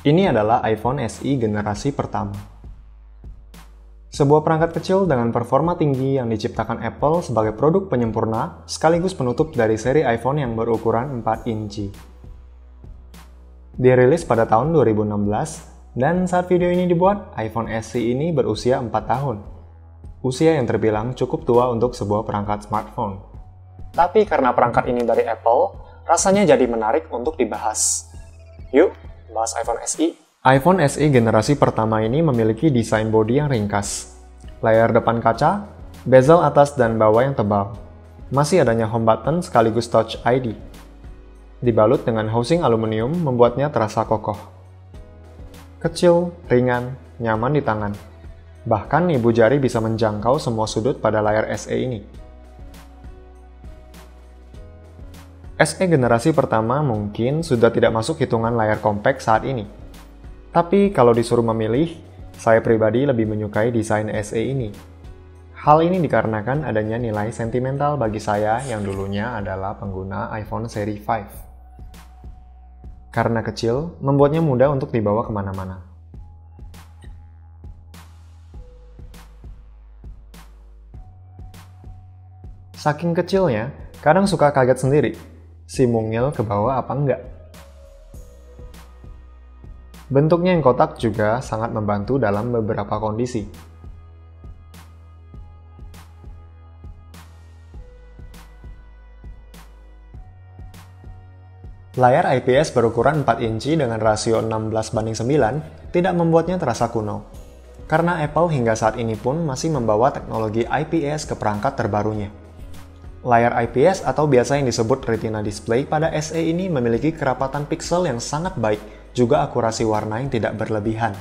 Ini adalah iPhone SE generasi pertama. Sebuah perangkat kecil dengan performa tinggi yang diciptakan Apple sebagai produk penyempurna sekaligus penutup dari seri iPhone yang berukuran 4 inci. Dirilis pada tahun 2016, dan saat video ini dibuat, iPhone SE ini berusia 4 tahun. Usia yang terbilang cukup tua untuk sebuah perangkat smartphone. Tapi karena perangkat ini dari Apple, rasanya jadi menarik untuk dibahas. Yuk, bahas iPhone SE. iPhone SE generasi pertama ini memiliki desain bodi yang ringkas, layar depan kaca, bezel atas dan bawah yang tebal. Masih adanya home button sekaligus Touch ID. Dibalut dengan housing aluminium membuatnya terasa kokoh. Kecil, ringan, nyaman di tangan. Bahkan ibu jari bisa menjangkau semua sudut pada layar SE ini. SE generasi pertama mungkin sudah tidak masuk hitungan layar compact saat ini. Tapi kalau disuruh memilih, saya pribadi lebih menyukai desain SE ini. Hal ini dikarenakan adanya nilai sentimental bagi saya yang dulunya adalah pengguna iPhone seri 5. Karena kecil, membuatnya mudah untuk dibawa kemana-mana. Saking kecilnya, kadang suka kaget sendiri. Si mungil ke bawah apa enggak? Bentuknya yang kotak juga sangat membantu dalam beberapa kondisi. Layar IPS berukuran 4 inci dengan rasio 16:9 tidak membuatnya terasa kuno. Karena Apple hingga saat ini pun masih membawa teknologi IPS ke perangkat terbarunya. Layar IPS atau biasa yang disebut Retina Display pada SE ini memiliki kerapatan piksel yang sangat baik, juga akurasi warna yang tidak berlebihan.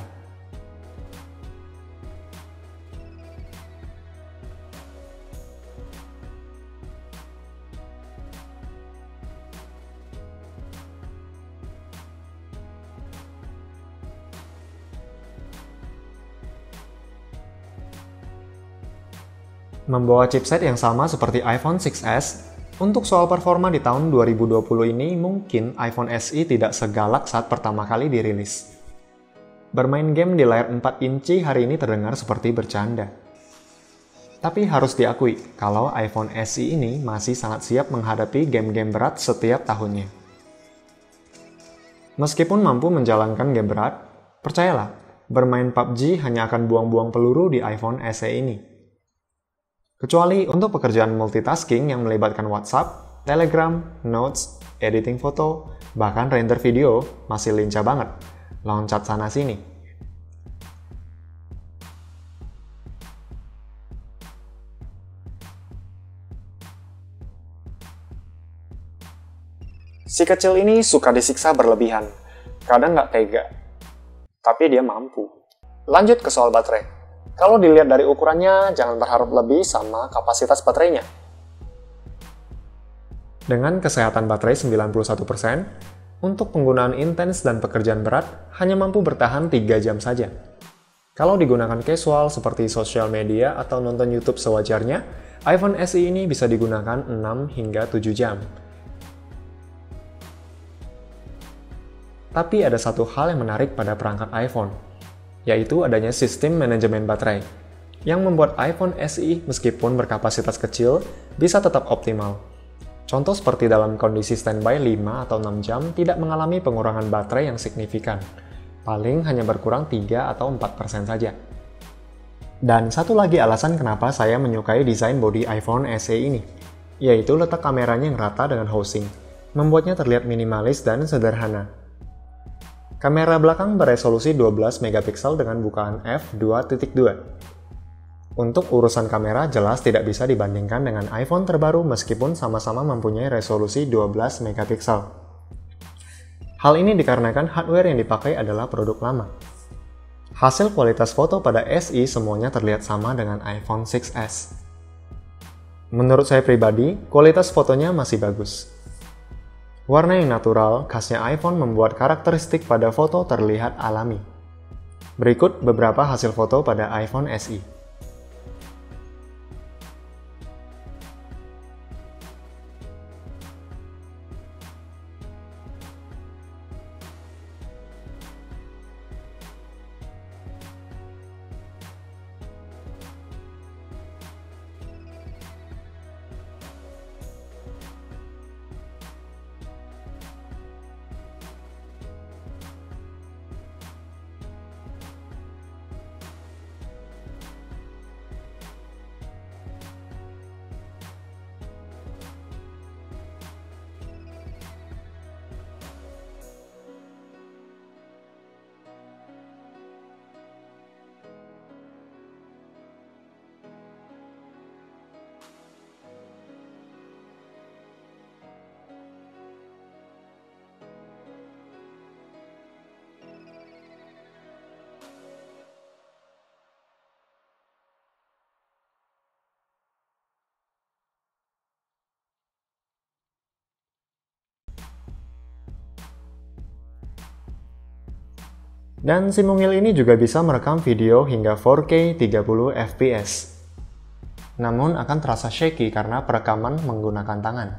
Membawa chipset yang sama seperti iPhone 6s, untuk soal performa di tahun 2020 ini mungkin iPhone SE tidak segalak saat pertama kali dirilis. Bermain game di layar 4 inci hari ini terdengar seperti bercanda. Tapi harus diakui kalau iPhone SE ini masih sangat siap menghadapi game-game berat setiap tahunnya. Meskipun mampu menjalankan game berat, percayalah, bermain PUBG hanya akan buang-buang peluru di iPhone SE ini. Kecuali untuk pekerjaan multitasking yang melibatkan WhatsApp, Telegram, Notes, editing foto, bahkan render video masih lincah banget. Loncat sana-sini. Si kecil ini suka disiksa berlebihan. Kadang nggak tega. Tapi dia mampu. Lanjut ke soal baterai. Kalau dilihat dari ukurannya, jangan berharap lebih sama kapasitas baterainya. Dengan kesehatan baterai 91%, untuk penggunaan intens dan pekerjaan berat hanya mampu bertahan 3 jam saja. Kalau digunakan casual seperti sosial media atau nonton YouTube sewajarnya, iPhone SE ini bisa digunakan 6 hingga 7 jam. Tapi ada satu hal yang menarik pada perangkat iPhone, yaitu adanya sistem manajemen baterai, yang membuat iPhone SE meskipun berkapasitas kecil, bisa tetap optimal. Contoh seperti dalam kondisi standby 5 atau 6 jam tidak mengalami pengurangan baterai yang signifikan, paling hanya berkurang 3 atau 4% saja. Dan satu lagi alasan kenapa saya menyukai desain bodi iPhone SE ini, yaitu letak kameranya yang rata dengan housing, membuatnya terlihat minimalis dan sederhana. Kamera belakang beresolusi 12 megapiksel dengan bukaan f2.2. Untuk urusan kamera jelas tidak bisa dibandingkan dengan iPhone terbaru meskipun sama-sama mempunyai resolusi 12 megapiksel. Hal ini dikarenakan hardware yang dipakai adalah produk lama. Hasil kualitas foto pada SE semuanya terlihat sama dengan iPhone 6s. Menurut saya pribadi, kualitas fotonya masih bagus. Warna yang natural, khasnya iPhone membuat karakteristik pada foto terlihat alami. Berikut beberapa hasil foto pada iPhone SE. Dan si mungil ini juga bisa merekam video hingga 4K 30 fps. Namun akan terasa shaky karena perekaman menggunakan tangan.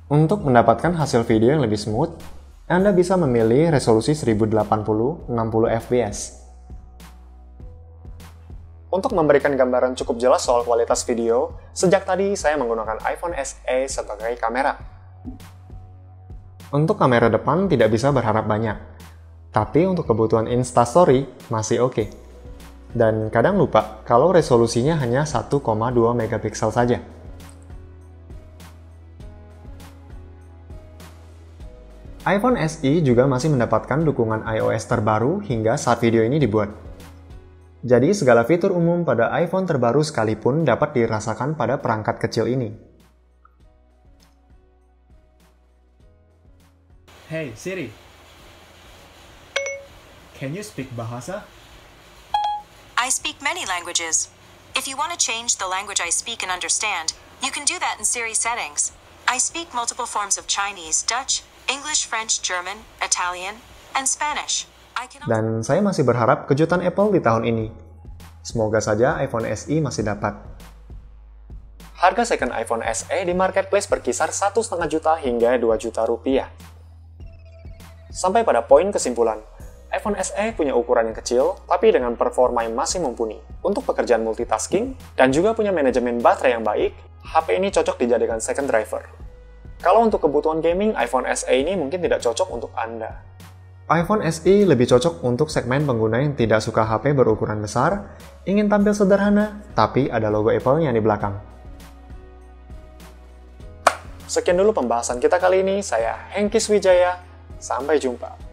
Untuk mendapatkan hasil video yang lebih smooth, Anda bisa memilih resolusi 1080-60 fps. Untuk memberikan gambaran cukup jelas soal kualitas video, sejak tadi saya menggunakan iPhone SE sebagai kamera. Untuk kamera depan tidak bisa berharap banyak, tapi untuk kebutuhan Instastory masih oke. Dan kadang lupa kalau resolusinya hanya 1,2 megapiksel saja. iPhone SE juga masih mendapatkan dukungan iOS terbaru hingga saat video ini dibuat. Jadi segala fitur umum pada iPhone terbaru sekalipun dapat dirasakan pada perangkat kecil ini. Hey Siri, can you speak Bahasa? I speak many languages. If you want to change the language I speak and understand, you can do that in Siri settings. I speak multiple forms of Chinese, Dutch, English, French, German, Italian, and Spanish. Dan saya masih berharap kejutan Apple di tahun ini. Semoga saja iPhone SE masih dapat. Harga second iPhone SE di marketplace berkisar 1,5 juta hingga 2 juta rupiah. Sampai pada poin kesimpulan, iPhone SE punya ukuran yang kecil, tapi dengan performa yang masih mumpuni untuk pekerjaan multitasking dan juga punya manajemen baterai yang baik. HP ini cocok dijadikan second driver. Kalau untuk kebutuhan gaming, iPhone SE ini mungkin tidak cocok untuk Anda. iPhone SE lebih cocok untuk segmen pengguna yang tidak suka HP berukuran besar, ingin tampil sederhana, tapi ada logo Apple-nya di belakang. Sekian dulu pembahasan kita kali ini, saya Hengkis Wijaya, sampai jumpa.